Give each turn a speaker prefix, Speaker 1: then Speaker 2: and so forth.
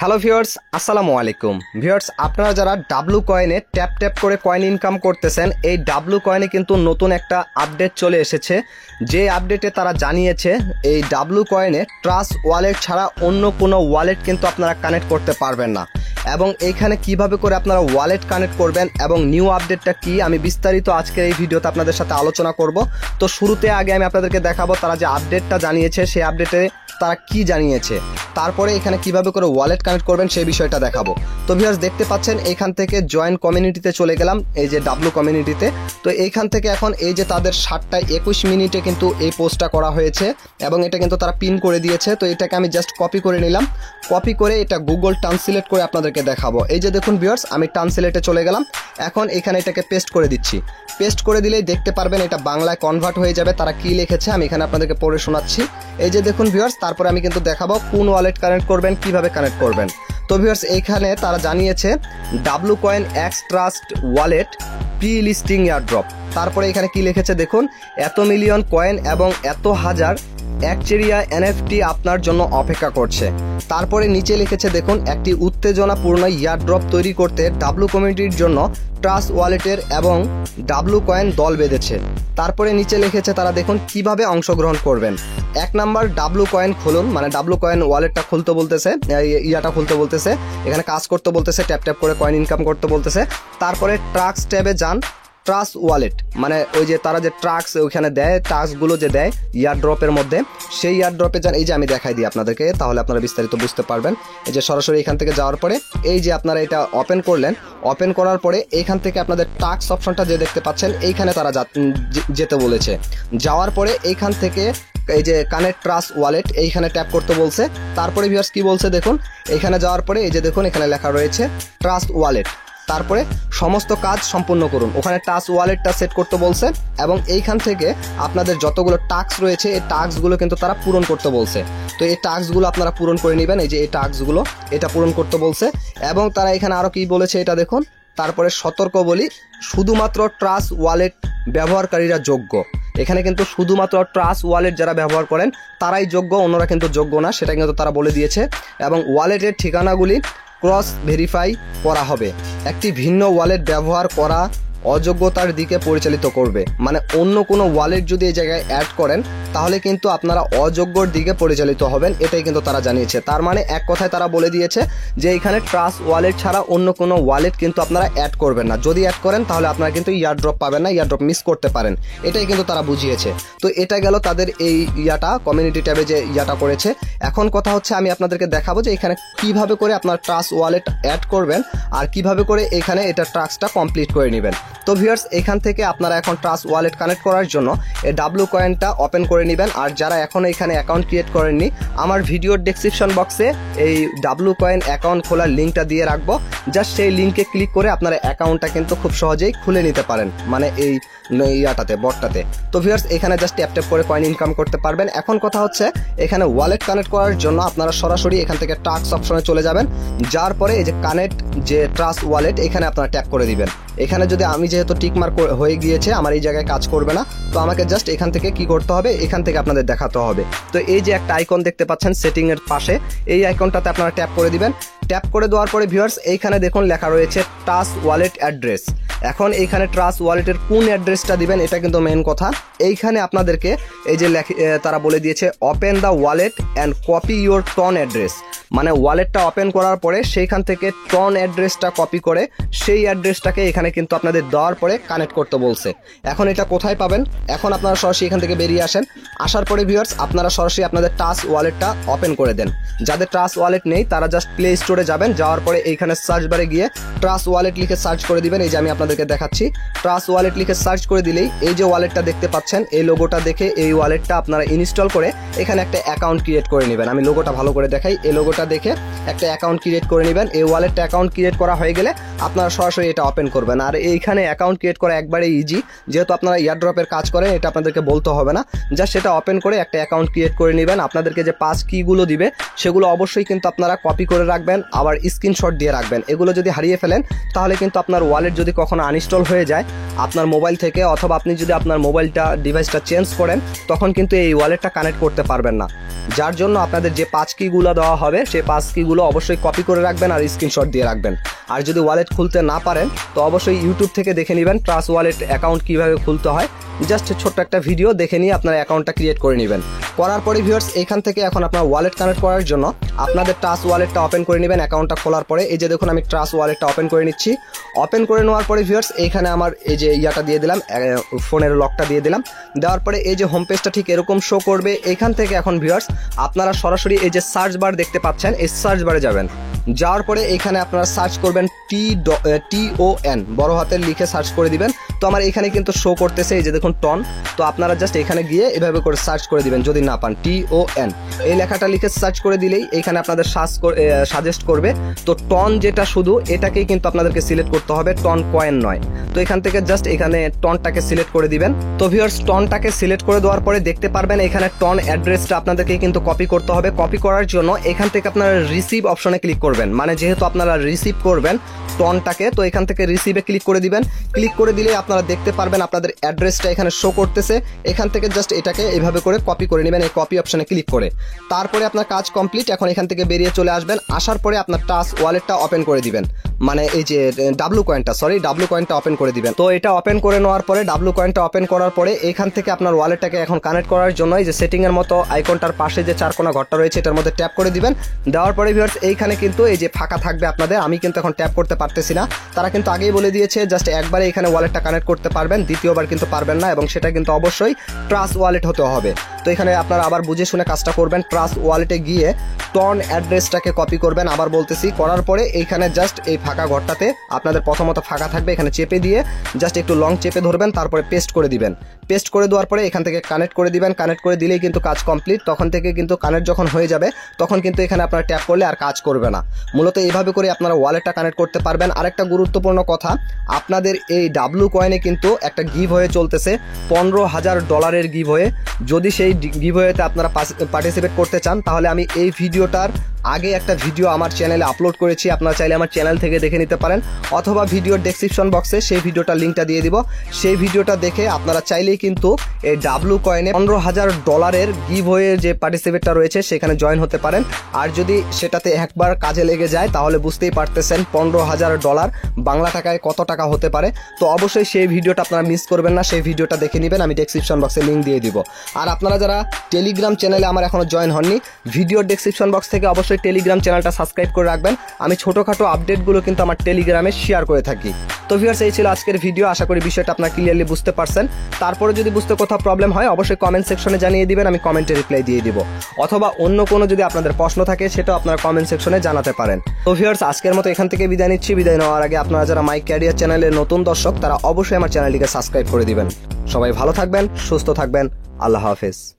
Speaker 1: Hello viewers, আসসালামু আলাইকুম। Viewers, আপনারা যারা ডাব্লু কয়েনে ট্যাপ ট্যাপ করে কয়েন ইনকাম করতেছেন, এই ডাব্লু কয়েনে কিন্তু নতুন একটা আপডেট চলে এসেছে। যে আপডেটে তারা জানিয়েছে এই ডাব্লু কয়েনে ট্রাস্ট ওয়ালেট ছাড়া অন্য কোনো ওয়ালেট কিন্তু আপনারা কানেক্ট করতে পারবেন না। এবং এইখানে কিভাবে করে আপনারা ওয়ালেট কানেক্ট করবেন এবং নিউ আপডেটটা কি, আমি বিস্তারিত আজকের এই ভিডিওতে আপনাদের সাথে আলোচনা করব। তো শুরুতে আগে আমি আপনাদেরকে দেখাবো তারা যে আপডেটটা জানিয়েছে, সেই আপডেটে তারা কি জানিয়েছে, তারপরে এখানে কিভাবে করে ওয়ালেট কানেক্ট করবেন সেই বিষয়টা দেখাবো। তো ভিউয়ার্স, দেখতে পাচ্ছেন এইখান থেকে জয়েন কমিউনিটিতে চলে গেলাম, এই যে ডাব্লু কমিউনিটিতে। তো এইখান থেকে এখন এই যে তাদের 7:21 কিন্তু এই পোস্টটা করা হয়েছে এবং এটা কিন্তু তারা পিন করে দিয়েছে। তো এটাকে আমি জাস্ট কপি করে নিলাম, কপি করে এটা গুগল ট্রান্সলেট করে আপনাদেরকে দেখাবো। এই যে দেখুন ভিউয়ার্স, আমি ট্রান্সলেটে চলে গেলাম, এখন এখানে এটাকে পেস্ট করে দিচ্ছি। পেস্ট করে দিলেই দেখতে পারবেন এটা বাংলায় কনভার্ট হয়ে যাবে। তারা কি লিখেছে আমি এখানে আপনাদেরকে পড়ে শোনাচ্ছি। এই যে দেখুন ভিউয়ার্স, তারপরে আমি কিন্তু দেখাবো কোন ওয়ালেট কানেক্ট করবেন, কিভাবে কানেক্ট করবেন। তো ভিউয়ার্স, এইখানে তারা জানিয়েছে W coin x trust wallet pre listing airdrop. তারপরে এখানে কি লিখেছে দেখুন, এত মিলিয়ন কয়েন এবং এত হাজার একচেরিয়া এনএফটি আপনার জন্য অপেক্ষা করছে। তারপরে নিচে লিখেছে দেখুন, একটি উত্তেজনাপূর্ণ ইয়ারড্রপ তৈরি করতে ডাব্লু কমিউনিটির জন্য ট্রাস্ট ওয়ালেটের এবং ডাব্লু কয়েন দল বেঁধেছে। তারপরে নিচে লিখেছে তারা দেখুন কিভাবে অংশগ্রহণ করবেন। 1 নাম্বার, ডাব্লু কয়েন খুলুন, মানে ডাব্লু কয়েন ওয়ালেটটা খুলতে বলতেছে, ইয়াটা খুলতে বলতেছে, এখানে কাজ করতে বলতেছে, ট্যাপ ট্যাপ করে কয়েন ইনকাম করতে বলতেছে। তারপরে ট্রাক্স ট্যাবে যান, ট্রাস্ট ওয়ালেট মানে ওই যে তারা যে ট্রাক্স ওইখানে দেয়, ট্রাক্সগুলো যে দেয় ইয়ারড্রপের মধ্যে, সেই ইয়ারড্রপে যান। এই যে আমি দেখাই দিই আপনাদেরকে, তাহলে আপনারা বিস্তারিত বুঝতে পারবেন। এই যে সরাসরি এখান থেকে যাওয়ার পরে এই যে আপনারা এটা ওপেন করলেন, ওপেন করার পরে এইখান থেকে আপনাদের ট্রাক্স অপশনটা যে দেখতে পাচ্ছেন এইখানে তারা যেতে বলেছে। যাওয়ার পরে এইখান থেকে এই যে কানেক্ট ট্রাস্ট ওয়ালেট এইখানে ট্যাপ করতে বলছে। তারপরে ভিউয়ার্স কি বলছে দেখুন, এইখানে যাওয়ার পরে এই যে দেখুন এখানে লেখা রয়েছে ট্রাস্ট ওয়ালেট। তারপরে সমস্ত কাজ সম্পূর্ণ করুন, ওখানে ট্রাস্ট ওয়ালেটটা সেট করতে বলছে এবং এইখান থেকে আপনাদের যতগুলো টাস্ক রয়েছে এই টাস্কগুলো কিন্তু তারা পূরণ করতে বলছে। তো এই টাস্কগুলো আপনারা পূরণ করে নেবেন, এই যে এই টাস্কগুলো এটা পূরণ করতে বলছে। এবং তারা এখানে আরও কি বলেছে এটা দেখুন, তারপরে সতর্ক বলি, শুধুমাত্র ট্রাস্ট ওয়ালেট ব্যবহারকারীরা যোগ্য। এখানে কিন্তু শুধুমাত্র ট্রাস্ট ওয়ালেট যারা ব্যবহার করেন তারাই যোগ্য, অন্যরা কিন্তু যোগ্য না, সেটা কিন্তু তারা বলে দিয়েছে। এবং ওয়ালেটের ঠিকানাগুলি ক্রস ভেরিফাই করা হবে। একটি ভিন্ন ওয়ালেট ব্যবহার করা অযোগ্যতার দিকে পরিচালিত করবে, মানে অন্য কোনো ওয়ালেট যদি এই জায়গায় অ্যাড করেন তাহলে কিন্তু আপনারা অযোগ্যর দিকে পরিচালিত হবেন, এটাই কিন্তু তারা জানিয়েছে। তার মানে এক কথায় তারা বলে দিয়েছে যে এখানে ট্রাস্ট ওয়ালেট ছাড়া অন্য কোনো ওয়ালেট কিন্তু আপনারা অ্যাড করবেন না। যদি অ্যাড করেন তাহলে আপনারা কিন্তু ইয়ারড্রপ পাবেন না, ইয়ারড্রপ মিস করতে পারেন, এটাই কিন্তু তারা বুঝিয়েছে। তো এটা গেল তাদের এই ইয়াটা কমিউনিটি ট্যাবে যে ইয়াটা করেছে। এখন কথা হচ্ছে আমি আপনাদেরকে দেখাবো যে এখানে কিভাবে করে আপনার ট্রাস্ট ওয়ালেট অ্যাড করবেন আর কিভাবে করে এখানে এটা টাস্কটা কমপ্লিট করে নেবেন। তো ভিউয়ার্স, এখান থেকে আপনারা এখন ট্রাস্ট ওয়ালেট কানেক্ট করার জন্য এই ডাব্লু কয়েনটা ওপেন করে নেবেন। আর যারা এখন এখানে অ্যাকাউন্ট ক্রিয়েট করেননি, আমার ভিডিওর ডেসক্রিপশন বক্সে এই ডাব্লু কয়েন অ্যাকাউন্ট খোলার লিঙ্কটা দিয়ে রাখবো। জাস্ট সেই লিঙ্কে ক্লিক করে আপনারা অ্যাকাউন্টটা কিন্তু খুব সহজেই খুলে নিতে পারেন, মানে এই ইয়াটাতে বটটাতে। তো ভিউয়ার্স, এখানে জাস্ট ট্যাপ ট্যাপ করে কয়েন ইনকাম করতে পারবেন। এখন কথা হচ্ছে এখানে ওয়ালেট কানেক্ট করার জন্য আপনারা সরাসরি এখান থেকে টাস্ক অপশনে চলে যাবেন। যার পরে এই যে কানেক্ট যে ট্রাস্ট ওয়ালেট এখানে আপনারা ট্যাপ করে দিবেন। এখানে যদি আমি যেহেতু টিকমার্ক হয়ে গিয়েছে আমার এই জায়গায় কাজ করবে না, তো আমাকে জাস্ট এখান থেকে কি করতে হবে, এখান থেকে আপনাদের দেখাতে হবে। তো এই যে একটা আইকন দেখতে পাচ্ছেন সেটিং এর পাশে, এই আইকনটাতে আপনারা ট্যাপ করে দিবেন। ট্যাপ করে দেওয়ার পরে ভিউয়ার্স এইখানে দেখুন লেখা রয়েছে ট্রাস্ট ওয়ালেট অ্যাড্রেস। এখন এইখানে ট্রাস্ট ওয়ালেটের কোন অ্যাড্রেসটা দিবেন এটা কিন্তু মেইন কথা। এইখানে আপনাদেরকে এই যে তারা বলে দিয়েছে open the wallet and copy your TON address, মানে ওয়ালেটটা ওপেন করার পরে সেইখান থেকে টন অ্যাড্রেসটা কপি করে সেই অ্যাড্রেসটাকে এখানে কিন্তু আপনাদের দেওয়ার পরে কানেক্ট করতে বলছে। এখন এটা কোথায় পাবেন, এখন আপনারা সরাসরি এখান থেকে বেরিয়ে আসেন। আসার পরে ভিউয়ার্স আপনারা সরাসরি আপনাদের ট্রাস্ট ওয়ালেটটা ওপেন করে দেন। যাদের ট্রাস্ট ওয়ালেট নেই তারা জাস্ট প্লে স্টোরে যাবেন, যাওয়ার পরে এইখানে সার্চ বারে গিয়ে ট্রাস্ট ওয়ালেট লিখে সার্চ করে দিবেন। এই যে আমি আপনাদেরকে দেখাচ্ছি, ট্রাস্ট ওয়ালেট লিখে সার্চ করে দিলেই এই যে ওয়ালেটটা দেখতে পাচ্ছেন, এই লোগোটা দেখে এই ওয়ালেটটা আপনারা ইনস্টল করে এখানে একটা অ্যাকাউন্ট ক্রিয়েট করে নেবেন। আমি লোগোটা ভালো করে দেখাই, এই লোগোটা দেখে একটা অ্যাকাউন্ট ক্রিয়েট করে নেবেন। এই ওয়ালেটটা অ্যাকাউন্ট ক্রিয়েট করা হয়ে গেলে আপনারা সরাসরি এটা ওপেন করবেন। আর এইখানে অ্যাকাউন্ট ক্রিয়েট করা একবারে ইজি, যেহেতু আপনারা ইয়ারড্রপের কাজ করেন এটা আপনাদেরকে বলতে হবে না, জাস্ট সেটা ওপেন করে একটা অ্যাকাউন্ট ক্রিয়েট করে নেবেন। আপনাদেরকে যে পাস কিগুলো দিবে সেগুলো অবশ্যই কিন্তু আপনারা কপি করে রাখবেন আবার স্ক্রিনশট দিয়ে রাখবেন। এগুলো যদি হারিয়ে ফেলেন তাহলে কিন্তু আপনার ওয়ালেট যদি কখনো আনইনস্টল হয়ে যায় আপনার মোবাইল থেকে, অথবা আপনি যদি আপনার ডিভাইসটা চেঞ্জ করেন তখন কিন্তু এই ওয়ালেটটা কানেক্ট করতে পারবেন না। যার জন্য আপনাদের যে পাঁচ কিগুলো দেওয়া হবে সেই পাঁচ কিগুলো অবশ্যই কপি করে রাখবেন আর স্ক্রিনশট দিয়ে রাখবেন। আর যদি ওয়ালেট খুলতে না পারেন তো অবশ্যই ইউটিউব থেকে দেখে নেবেন ট্রাস্ট ওয়ালেট অ্যাকাউন্ট কীভাবে খুলতে হয়। জাস্ট ছোট্ট একটা ভিডিও দেখে নিয়ে আপনার অ্যাকাউন্টটা ক্রিয়েট করে নেবেন। করার পরে ভিউয়ার্স এখান থেকে এখন আপনার ওয়ালেট কানেক্ট করার জন্য আপনাদের ট্রাস্ট ওয়ালেটটা ওপেন করে নেবেন। অ্যাকাউন্টটা খোলার পরে এই যে দেখুন আমি ট্রাস্ট ওয়ালেটটা ওপেন করে নিচ্ছি। ওপেন করে নেওয়ার পরে ভিউয়ার্স এইখানে আমার এই যে ইয়াটা দিয়ে দিলাম, ফোনের লকটা দিয়ে দিলাম। দেওয়ার পরে এই যে হোম পেজটা ঠিক এরকম শো করবে। এইখান থেকে এখন ভিউয়ার্স আপনারা সরাসরি এই যে সার্চ বার দেখতে পাচ্ছেন, এই সার্চ বারে যাবেন। যাওয়ার পরে এখানে আপনারা সার্চ করবেন TON বড় হাতের লিখে সার্চ করে দিবেন। তো আমার এখানে কিন্তু শো করতেছে এই যে দেখুন টন। তো আপনারা জাস্ট এখানে গিয়ে এভাবে করে সার্চ করে দিবেন। যদি না পান TON এই লেখাটা লিখে সার্চ করে দিলেই এখানে আপনাদের সাজেস্ট করবে। তো টন যেটা শুধু এটাকেই কিন্তু আপনাদেরকে সিলেক্ট করতে হবে, টন কয়েন নয়। তো এখান থেকে জাস্ট এখানে টনটাকে সিলেক্ট করে দিবেন। তো ভিউয়ার্স টনটাকে সিলেক্ট করে দেওয়ার পরে দেখতে পারবেন এখানে টন অ্যাড্রেসটা আপনাদেরকে কিন্তু কপি করতে হবে। কপি করার জন্য এখান থেকে আপনারা রিসিভ অপশনে ক্লিক করবেন, মানে যেহেতু আপনারা রিসিভ করবেন টনটাকে, তো এখান থেকে রিসিভে ক্লিক করে দিবেন। ক্লিক করে দিলে আপনারা দেখতে পারবেন আপনাদের অ্যাড্রেসটা এখানে শো করতেছে। এখান থেকে জাস্ট এটাকে এইভাবে করে কপি করে নেবেন এই কপি অপশনে ক্লিক করে। তারপরে আপনার কাজ কমপ্লিট। এখন এখান থেকে বেরিয়ে চলে আসবেন। আসার পরে আপনার ট্রাস্ট ওয়ালেটটা ওপেন করে দিবেন, মানে এই যে ডাব্লু কয়েনটা ওপেন করে দিবেন। তো এটা ওপেন করে নেওয়ার পরে ডাব্লু কয়েনটা ওপেন করার পরে এখান থেকে আপনার ওয়ালেটটাকে এখন কানেক্ট করার জন্য এই যে সেটিং এর মতো আইকনটার পাশে যে চারকোনা ঘরটা রয়েছে এটার মধ্যে ট্যাপ করে দিবেন। দেওয়ার পরে ভিউয়ার্স এইখানে কিন্তু এই যে ফাঁকা থাকবে আপনাদের, আমি কিন্তু এখন ট্যাপ করতে পারতেছি না। তারা কিন্তু আগেই বলে দিয়েছে জাস্ট একবারে এখানে ওয়ালেটটা কানেক্ট করতে পারবেন, দ্বিতীয়বার কিন্তু পারবেন না, এবং সেটা কিন্তু অবশ্যই ট্রাস্ট ওয়ালেট হতে হবে। তো এখানে আপনারা আবার বুঝে শুনে কাজটা করবেন। ট্রাস্ট ওয়ালেটে গিয়ে টন অ্যাড্রেসটাকে কপি করবেন, আবার বলতেছি। করার পরে এইখানে জাস্ট এই ফাঁকা ঘরটাতে আপনাদের প্রথমত ফাঁকা থাকবে, এখানে চেপে দিয়ে জাস্ট একটু লং চেপে ধরবেন, তারপরে পেস্ট করে দিবেন। পেস্ট করে দেওয়ার পরে এখান থেকে কানেক্ট করে দিবেন। কানেক্ট করে দিলেই কিন্তু কাজ কমপ্লিট। তখন থেকে কিন্তু কানেক্ট যখন হয়ে যাবে তখন কিন্তু এখানে আপনারা ট্যাপ করলে আর কাজ করবে না। মূলত এইভাবে করে আপনারা ওয়ালেটটা কানেক্ট করতে পারবেন। আরেকটা গুরুত্বপূর্ণ কথা, আপনাদের এই ডাব্লু কয়েনে কিন্তু একটা গিভ হয়ে চলতেছে, $15,000 গিভ হয়ে। যদি সেই গিভ হয়েতে আপনারা পার্টিসিপেট করতে চান তাহলে আমি এই ভিডিওটার আগে একটা ভিডিও আমার চ্যানেলে আপলোড করেছি, আপনারা চাইলে আমার চ্যানেল থেকে দেখে নিতে পারেন, অথবা ভিডিওর ডেসক্রিপশন বক্সে সেই ভিডিওটার লিঙ্কটা দিয়ে দিব। সেই ভিডিওটা দেখে আপনারা চাইলেই কিন্তু এই ডাব্লু কয়েনে $15,000 গিভ হয়ে যে পার্টিসিপেটটা রয়েছে সেখানে জয়েন হতে পারেন। আর যদি সেটাতে একবার কাজে লেগে যায় তাহলে বুঝতেই পারতেছেন $15,000 বাংলা টাকায় কত টাকা হতে পারে। তো অবশ্যই সেই ভিডিওটা আপনারা মিস করবেন না, সেই ভিডিওটা দেখে নেবেন, আমি ডেসক্রিপশন বক্সে লিঙ্ক দিয়ে দিব। আর আপনারা যারা টেলিগ্রাম চ্যানেলে আমার এখনো জয়েন হননি, ভিডিওর ডেসক্রিপশন বক্স থেকে অবশ্যই টেলিগ্রাম চ্যানেলটা সাবস্ক্রাইব করে রাখবেন। আমি ছোটোখাটো আপডেটগুলো কিন্তু আমার টেলিগ্রামে শেয়ার করে থাকি। তো ভিউয়ার্স এই ছিল আজকের ভিডিও, আশা করি বিষয়টা আপনারা ক্লিয়ারলি বুঝতে পারছেন। তারপরে যদি বুঝতে কোথাও প্রবলেম হয় অবশ্যই কমেন্ট সেকশনে জানিয়ে দিবেন, আমি কমেন্টে রিপ্লাই দিয়ে দিব। অথবা অন্য কোনো যদি আপনাদের প্রশ্ন থাকে সেটাও আপনারা কমেন্ট সেকশনে জানাতে পারেন। তো ভিউয়ার্স আজকের মতো এখান থেকে বিদায় নিচ্ছি। বিদায় নেওয়ার আগে আপনারা যারা মাই ক্যারিয়ার চ্যানেলের নতুন দর্শক তারা অবশ্যই আমার চ্যানেলটিকে সাবস্ক্রাইব করে দিবেন। সবাই ভালো থাকবেন, সুস্থ থাকবেন, আল্লাহ হাফেজ।